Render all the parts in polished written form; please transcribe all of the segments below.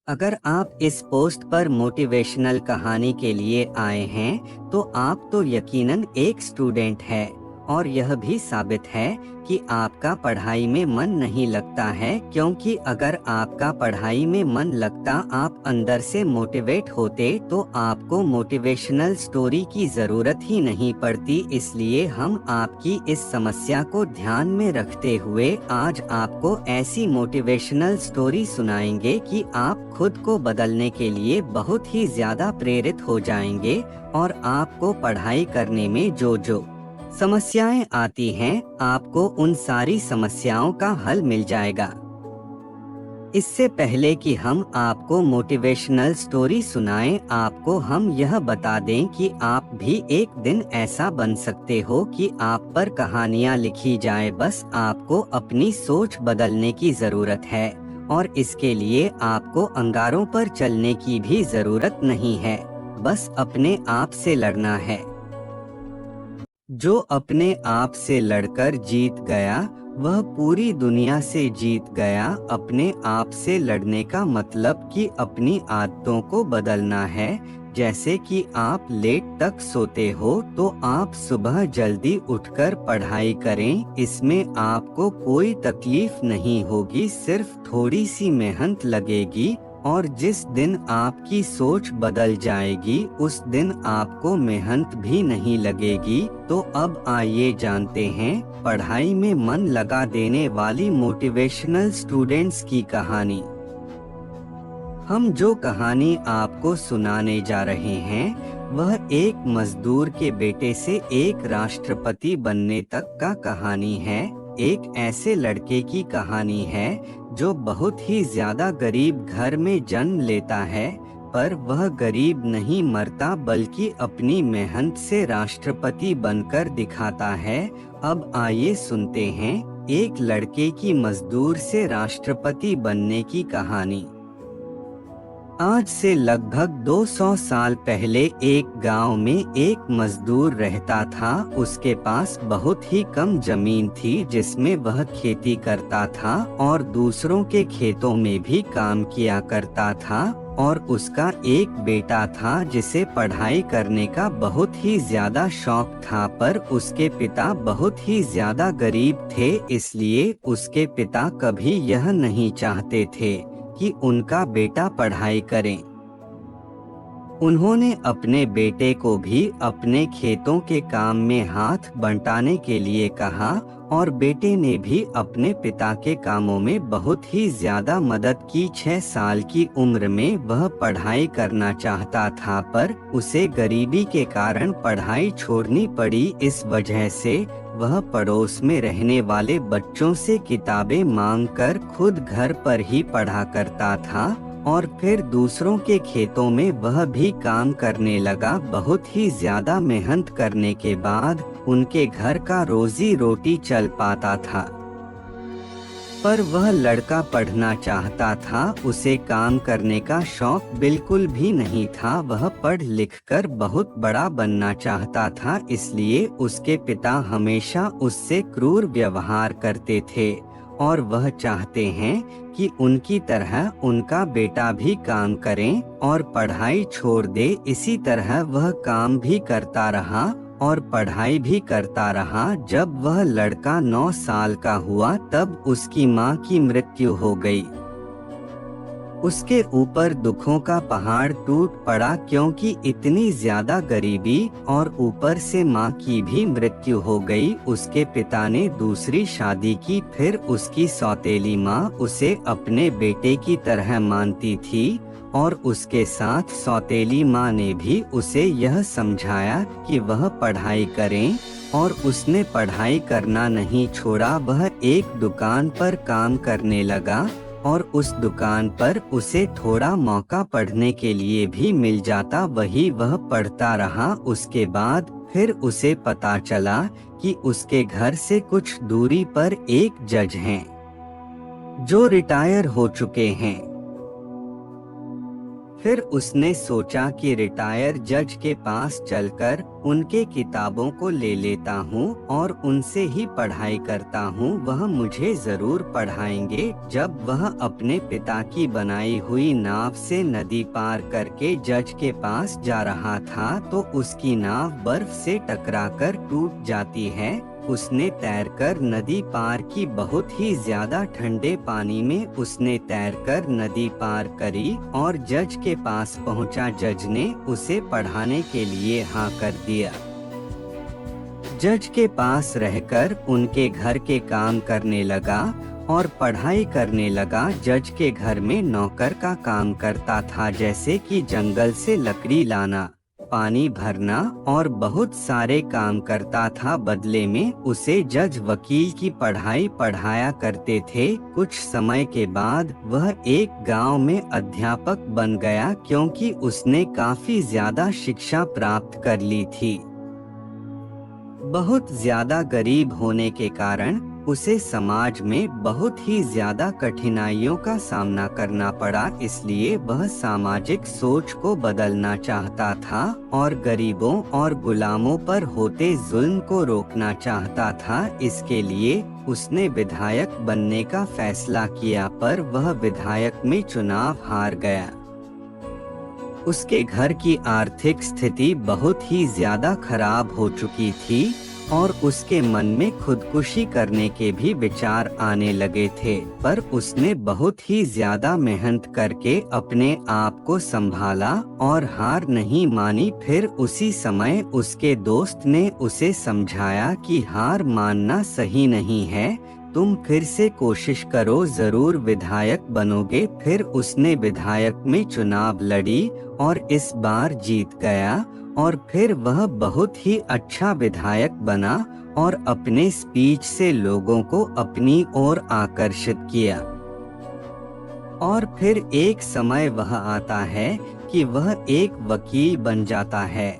अगर आप इस पोस्ट पर मोटिवेशनल कहानी के लिए आए हैं, तो आप तो यकीनन एक स्टूडेंट है और यह भी साबित है कि आपका पढ़ाई में मन नहीं लगता है, क्योंकि अगर आपका पढ़ाई में मन लगता, आप अंदर से मोटिवेट होते, तो आपको मोटिवेशनल स्टोरी की ज़रूरत ही नहीं पड़ती। इसलिए हम आपकी इस समस्या को ध्यान में रखते हुए आज आपको ऐसी मोटिवेशनल स्टोरी सुनाएंगे कि आप खुद को बदलने के लिए बहुत ही ज़्यादा प्रेरित हो जाएंगे और आपको पढ़ाई करने में जो समस्याएं आती हैं, आपको उन सारी समस्याओं का हल मिल जाएगा। इससे पहले कि हम आपको मोटिवेशनल स्टोरी सुनाएं, आपको हम यह बता दें कि आप भी एक दिन ऐसा बन सकते हो कि आप पर कहानियां लिखी जाए। बस आपको अपनी सोच बदलने की ज़रूरत है और इसके लिए आपको अंगारों पर चलने की भी ज़रूरत नहीं है, बस अपने आप से लड़ना है। जो अपने आप से लड़कर जीत गया, वह पूरी दुनिया से जीत गया। अपने आप से लड़ने का मतलब कि अपनी आदतों को बदलना है। जैसे कि आप लेट तक सोते हो, तो आप सुबह जल्दी उठकर पढ़ाई करें। इसमें आपको कोई तकलीफ नहीं होगी, सिर्फ थोड़ी सी मेहनत लगेगी। और जिस दिन आपकी सोच बदल जाएगी, उस दिन आपको मेहनत भी नहीं लगेगी। तो अब आइए जानते हैं पढ़ाई में मन लगा देने वाली मोटिवेशनल स्टूडेंट्स की कहानी। हम जो कहानी आपको सुनाने जा रहे हैं, वह एक मजदूर के बेटे से एक राष्ट्रपति बनने तक का कहानी है। एक ऐसे लड़के की कहानी है जो बहुत ही ज्यादा गरीब घर में जन्म लेता है, पर वह गरीब नहीं मरता, बल्कि अपनी मेहनत से राष्ट्रपति बनकर दिखाता है। अब आइए सुनते हैं एक लड़के की मजदूर से राष्ट्रपति बनने की कहानी। आज से लगभग 200 साल पहले एक गांव में एक मजदूर रहता था। उसके पास बहुत ही कम जमीन थी, जिसमें वह खेती करता था और दूसरों के खेतों में भी काम किया करता था। और उसका एक बेटा था जिसे पढ़ाई करने का बहुत ही ज्यादा शौक था, पर उसके पिता बहुत ही ज्यादा गरीब थे। इसलिए उसके पिता कभी यह नहीं चाहते थे कि उनका बेटा पढ़ाई करे। उन्होंने अपने बेटे को भी अपने खेतों के काम में हाथ बंटाने के लिए कहा और बेटे ने भी अपने पिता के कामों में बहुत ही ज्यादा मदद की। 6 साल की उम्र में वह पढ़ाई करना चाहता था, पर उसे गरीबी के कारण पढ़ाई छोड़नी पड़ी। इस वजह से वह पड़ोस में रहने वाले बच्चों से किताबें मांगकर खुद घर पर ही पढ़ा करता था और फिर दूसरों के खेतों में वह भी काम करने लगा। बहुत ही ज्यादा मेहनत करने के बाद उनके घर का रोजी रोटी चल पाता था। पर वह लड़का पढ़ना चाहता था, उसे काम करने का शौक बिल्कुल भी नहीं था। वह पढ़ लिखकर बहुत बड़ा बनना चाहता था, इसलिए उसके पिता हमेशा उससे क्रूर व्यवहार करते थे और वह चाहते हैं कि उनकी तरह उनका बेटा भी काम करें और पढ़ाई छोड़ दे। इसी तरह वह काम भी करता रहा और पढ़ाई भी करता रहा। जब वह लड़का 9 साल का हुआ, तब उसकी माँ की मृत्यु हो गई। उसके ऊपर दुखों का पहाड़ टूट पड़ा, क्योंकि इतनी ज्यादा गरीबी और ऊपर से माँ की भी मृत्यु हो गई। उसके पिता ने दूसरी शादी की, फिर उसकी सौतेली माँ उसे अपने बेटे की तरह मानती थी और उसके साथ सौतेली माँ ने भी उसे यह समझाया कि वह पढ़ाई करें, और उसने पढ़ाई करना नहीं छोड़ा। वह एक दुकान पर काम करने लगा और उस दुकान पर उसे थोड़ा मौका पढ़ने के लिए भी मिल जाता, वही वह पढ़ता रहा। उसके बाद फिर उसे पता चला कि उसके घर से कुछ दूरी पर एक जज हैं जो रिटायर हो चुके हैं। फिर उसने सोचा कि रिटायर जज के पास चलकर उनके किताबों को ले लेता हूँ और उनसे ही पढ़ाई करता हूँ, वह मुझे जरूर पढ़ाएंगे। जब वह अपने पिता की बनाई हुई नाव से नदी पार करके जज के पास जा रहा था तो उसकी नाव बर्फ से टकराकर टूट जाती है। उसने तैरकर नदी पार की, बहुत ही ज्यादा ठंडे पानी में उसने तैरकर नदी पार करी और जज के पास पहुंचा। जज ने उसे पढ़ाने के लिए हाँ कर दिया। जज के पास रहकर उनके घर के काम करने लगा और पढ़ाई करने लगा। जज के घर में नौकर का काम करता था, जैसे कि जंगल से लकड़ी लाना, पानी भरना और बहुत सारे काम करता था। बदले में उसे जज वकील की पढ़ाई पढ़ाया करते थे। कुछ समय के बाद वह एक गांव में अध्यापक बन गया, क्योंकि उसने काफी ज्यादा शिक्षा प्राप्त कर ली थी। बहुत ज्यादा गरीब होने के कारण उसे समाज में बहुत ही ज्यादा कठिनाइयों का सामना करना पड़ा, इसलिए वह सामाजिक सोच को बदलना चाहता था और गरीबों और गुलामों पर होते जुल्म को रोकना चाहता था। इसके लिए उसने विधायक बनने का फैसला किया, पर वह विधायक में चुनाव हार गया। उसके घर की आर्थिक स्थिति बहुत ही ज्यादा खराब हो चुकी थी और उसके मन में खुदकुशी करने के भी विचार आने लगे थे, पर उसने बहुत ही ज्यादा मेहनत करके अपने आप को संभाला और हार नहीं मानी। फिर उसी समय उसके दोस्त ने उसे समझाया कि हार मानना सही नहीं है, तुम फिर से कोशिश करो, जरूर विधायक बनोगे। फिर उसने विधायक में चुनाव लड़ी और इस बार जीत गया और फिर वह बहुत ही अच्छा विधायक बना और अपने स्पीच से लोगों को अपनी ओर आकर्षित किया। और फिर एक समय वह आता है कि वह एक वकील बन जाता है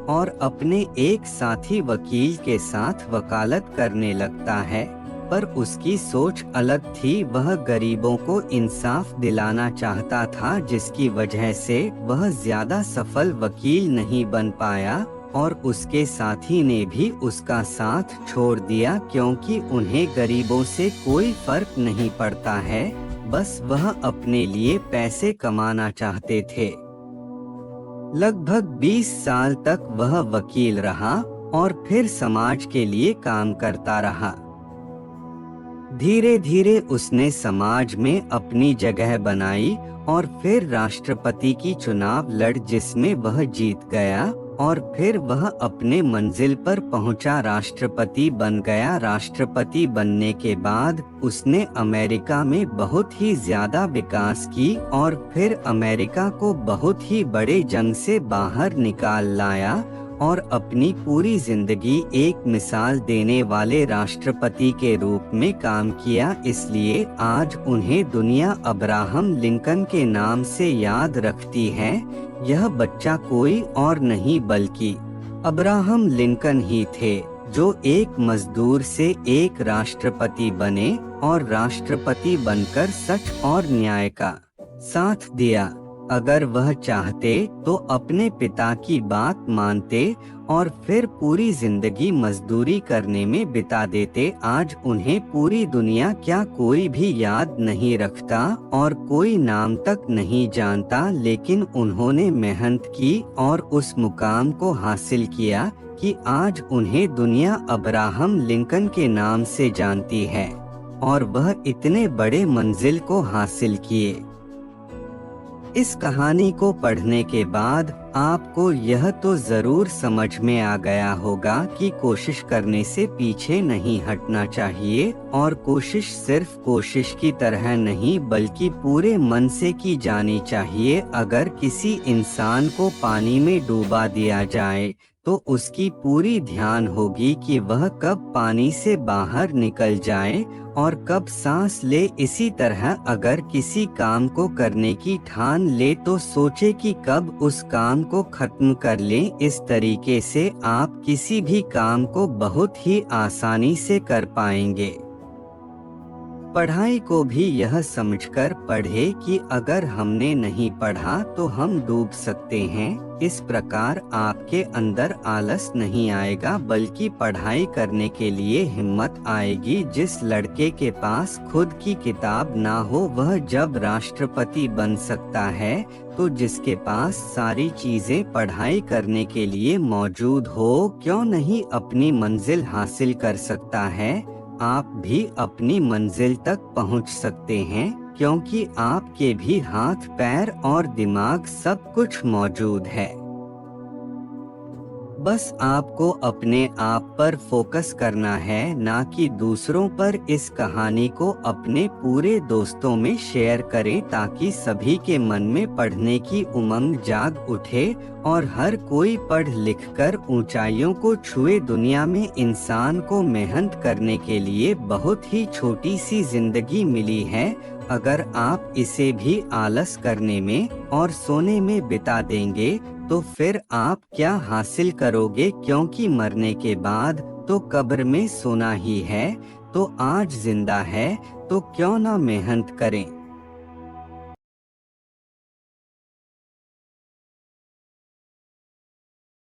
और अपने एक साथी वकील के साथ वकालत करने लगता है, पर उसकी सोच अलग थी। वह गरीबों को इंसाफ दिलाना चाहता था, जिसकी वजह से वह ज्यादा सफल वकील नहीं बन पाया और उसके साथी ने भी उसका साथ छोड़ दिया, क्योंकि उन्हें गरीबों से कोई फर्क नहीं पड़ता है, बस वह अपने लिए पैसे कमाना चाहते थे। लगभग 20 साल तक वह वकील रहा और फिर समाज के लिए काम करता रहा। धीरे धीरे उसने समाज में अपनी जगह बनाई और फिर राष्ट्रपति की चुनाव लड़, जिसमें वह जीत गया और फिर वह अपने मंजिल पर पहुंचा, राष्ट्रपति बन गया। राष्ट्रपति बनने के बाद उसने अमेरिका में बहुत ही ज्यादा विकास की और फिर अमेरिका को बहुत ही बड़े जंग से बाहर निकाल लाया और अपनी पूरी जिंदगी एक मिसाल देने वाले राष्ट्रपति के रूप में काम किया। इसलिए आज उन्हें दुनिया अब्राहम लिंकन के नाम से याद रखती है। यह बच्चा कोई और नहीं बल्कि अब्राहम लिंकन ही थे, जो एक मजदूर से एक राष्ट्रपति बने और राष्ट्रपति बनकर सच और न्याय का साथ दिया। अगर वह चाहते तो अपने पिता की बात मानते और फिर पूरी जिंदगी मजदूरी करने में बिता देते। आज उन्हें पूरी दुनिया क्या कोई भी याद नहीं रखता और कोई नाम तक नहीं जानता, लेकिन उन्होंने मेहनत की और उस मुकाम को हासिल किया कि आज उन्हें दुनिया अब्राहम लिंकन के नाम से जानती है और वह इतने बड़े मंजिल को हासिल किए। इस कहानी को पढ़ने के बाद आपको यह तो जरूर समझ में आ गया होगा कि कोशिश करने से पीछे नहीं हटना चाहिए और कोशिश सिर्फ कोशिश की तरह नहीं बल्कि पूरे मन से की जानी चाहिए। अगर किसी इंसान को पानी में डूबा दिया जाए तो उसकी पूरी ध्यान होगी कि वह कब पानी से बाहर निकल जाए और कब सांस ले। इसी तरह अगर किसी काम को करने की ठान ले तो सोचे कि कब उस काम को खत्म कर ले। इस तरीके से आप किसी भी काम को बहुत ही आसानी से कर पाएंगे। पढ़ाई को भी यह समझकर पढ़े कि अगर हमने नहीं पढ़ा तो हम डूब सकते हैं। इस प्रकार आपके अंदर आलस नहीं आएगा बल्कि पढ़ाई करने के लिए हिम्मत आएगी। जिस लड़के के पास खुद की किताब ना हो वह जब राष्ट्रपति बन सकता है, तो जिसके पास सारी चीजें पढ़ाई करने के लिए मौजूद हो क्यों नहीं अपनी मंजिल हासिल कर सकता है। आप भी अपनी मंजिल तक पहुंच सकते हैं क्योंकि आपके भी हाथ पैर और दिमाग सब कुछ मौजूद है। बस आपको अपने आप पर फोकस करना है, ना कि दूसरों पर। इस कहानी को अपने पूरे दोस्तों में शेयर करें ताकि सभी के मन में पढ़ने की उमंग जाग उठे और हर कोई पढ़ लिख कर ऊंचाइयों को छुए। दुनिया में इंसान को मेहनत करने के लिए बहुत ही छोटी सी जिंदगी मिली है। अगर आप इसे भी आलस करने में और सोने में बिता देंगे तो फिर आप क्या हासिल करोगे, क्योंकि मरने के बाद तो कब्र में सोना ही है। तो आज जिंदा है तो क्यों ना मेहनत करें।